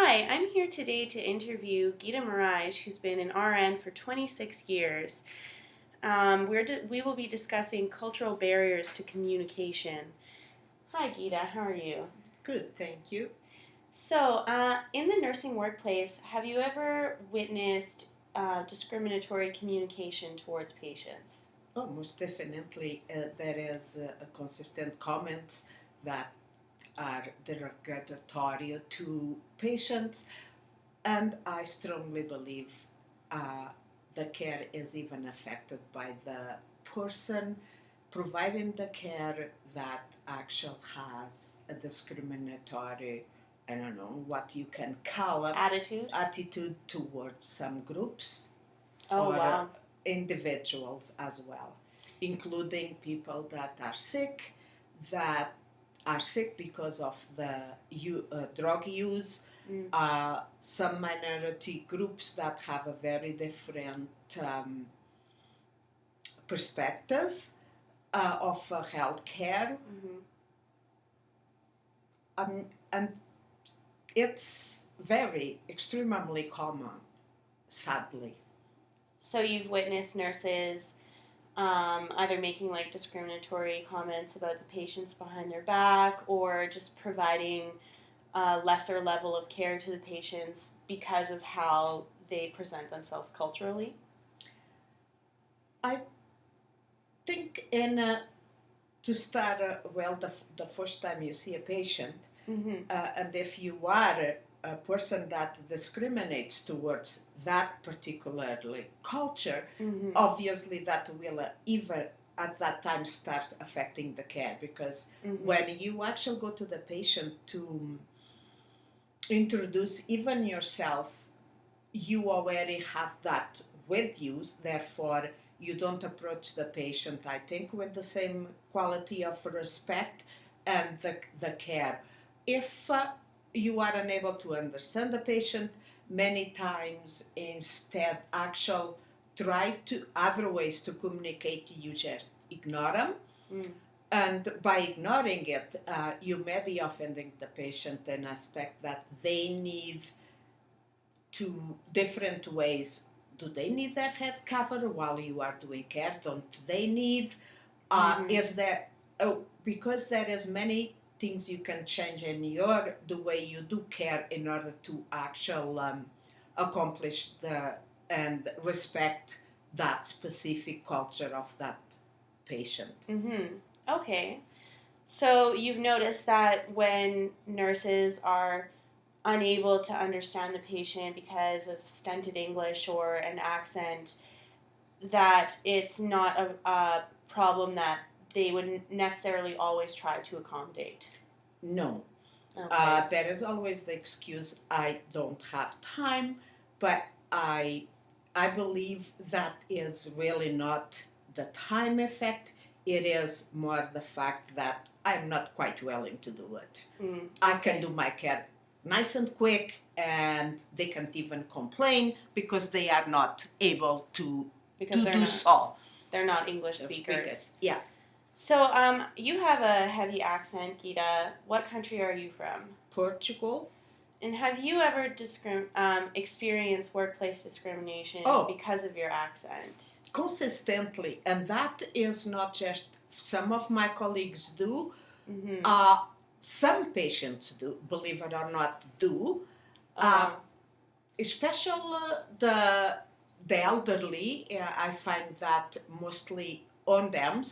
Hi, I'm here today to interview Gita Mirage, who's been an RN for 26 years. We will be discussing cultural barriers to communication. Hi, Gita, how are you? Good, thank you. In the nursing workplace, have you ever witnessed discriminatory communication towards patients? Oh, most definitely, there is a consistent comments that are derogatory to patients, and I strongly believe uh, the care is even affected by the person providing the care that actually has a discriminatory, I don't know what you can call it, Attitude? attitude towards some groups Oh, or wow. individuals as well, including people that that are sick because of the drug use. Mm. Some minority groups that have a very different perspective of health care. Mm-hmm. And it's very extremely common, sadly. So you've witnessed nurses either making like discriminatory comments about the patients behind their back or just providing a lesser level of care to the patients because of how they present themselves culturally. I think in to start, the first time you see a patient, Mm-hmm. and if you are a person that discriminates towards that particularly culture, Mm-hmm. obviously that will even at that time starts affecting the care, because Mm-hmm. when you actually go to the patient to introduce even yourself, you already have that with you, therefore you don't approach the patient, I think, with the same quality of respect and the care. If you are unable to understand the patient, many times instead actual try to other ways to communicate, you just ignore them. Mm. And by ignoring it, you may be offending the patient in aspect that they need to different ways. Do they need their head covered while you are doing care? Don't they need? Mm-hmm. Is there? Oh, because there is many things you can change in your the way you do care in order to actually accomplish the and respect that specific culture of that patient. Mm-hmm. Okay. So you've noticed that when nurses are unable to understand the patient because of stunted English or an accent, that it's not a problem that they wouldn't necessarily always try to accommodate. No, Okay. there is always the excuse, I don't have time, but I believe that is really not the time effect. It is more the fact that I'm not quite willing to do it. Mm, I okay. can do my care nice and quick, and they can't even complain because they are not able Because to do so. they're not English speakers. Yeah. So, you have a heavy accent, Gita. What country are you from? Portugal. And have you ever experienced workplace discrimination Oh. because of your accent? Consistently, and that is not just some of my colleagues do. Mm-hmm. Some patients do, believe it or not, do. Especially the elderly, I find that mostly on them,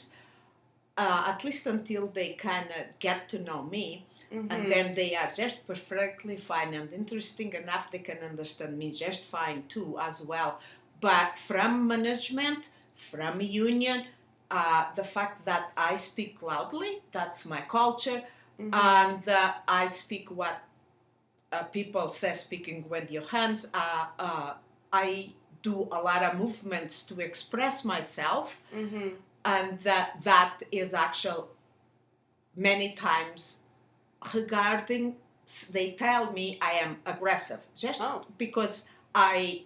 at least until they kind of get to know me. Mm-hmm. And then they are just perfectly fine and interesting enough, they can understand me just fine too as well. But from management, from union, the fact that I speak loudly, that's my culture. Mm-hmm. And I speak what people say, speaking with your hands. I do a lot of movements to express myself. Mm-hmm. And that is actual many times regarding, they tell me I am aggressive just because I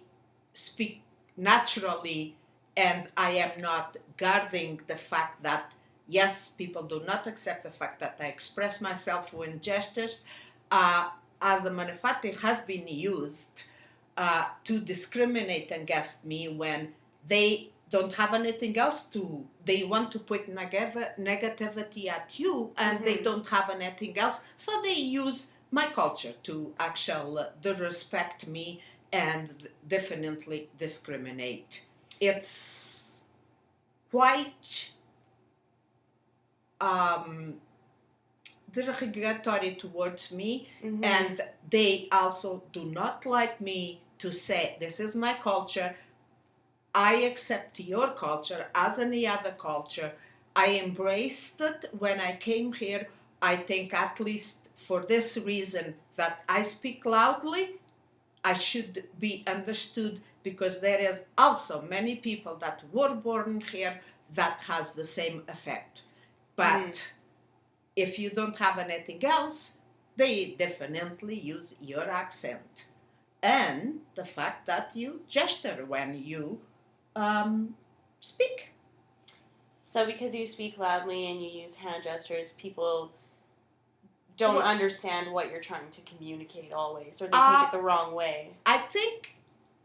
speak naturally, and I am not guarding the fact that yes, people do not accept the fact that I express myself with gestures. as a matter of fact, it has been used to discriminate against me when they don't have anything else to. They want to put negativity at you, and they don't have anything else, so they use my culture to actually disrespect me and definitely discriminate. It's quite derogatory towards me, and they also do not like me to say, this is my culture, I accept your culture as any other culture. I embraced it when I came here. I think at least for this reason that I speak loudly, I should be understood, because there is also many people that were born here that has the same effect. But if you don't have anything else, they definitely use your accent and the fact that you gesture when you speak. So because you speak loudly and you use hand gestures, people don't understand what you're trying to communicate always, or they take it the wrong way. I think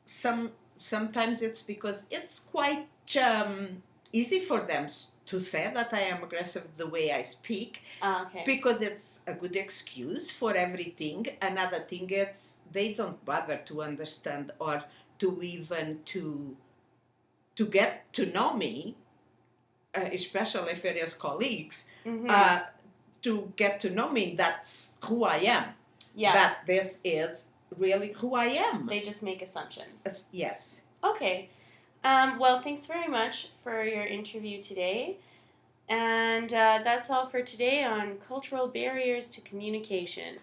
sometimes it's because it's quite easy for them to say that I am aggressive the way I speak, because it's a good excuse for everything. Another thing, it's they don't bother to understand or to even to get to know me, especially if it is colleagues, to get to know me. That's who I am. Yeah. That this is really who I am. They just make assumptions. Yes. Okay. Well, thanks very much for your interview today. And that's all for today on cultural barriers to communication.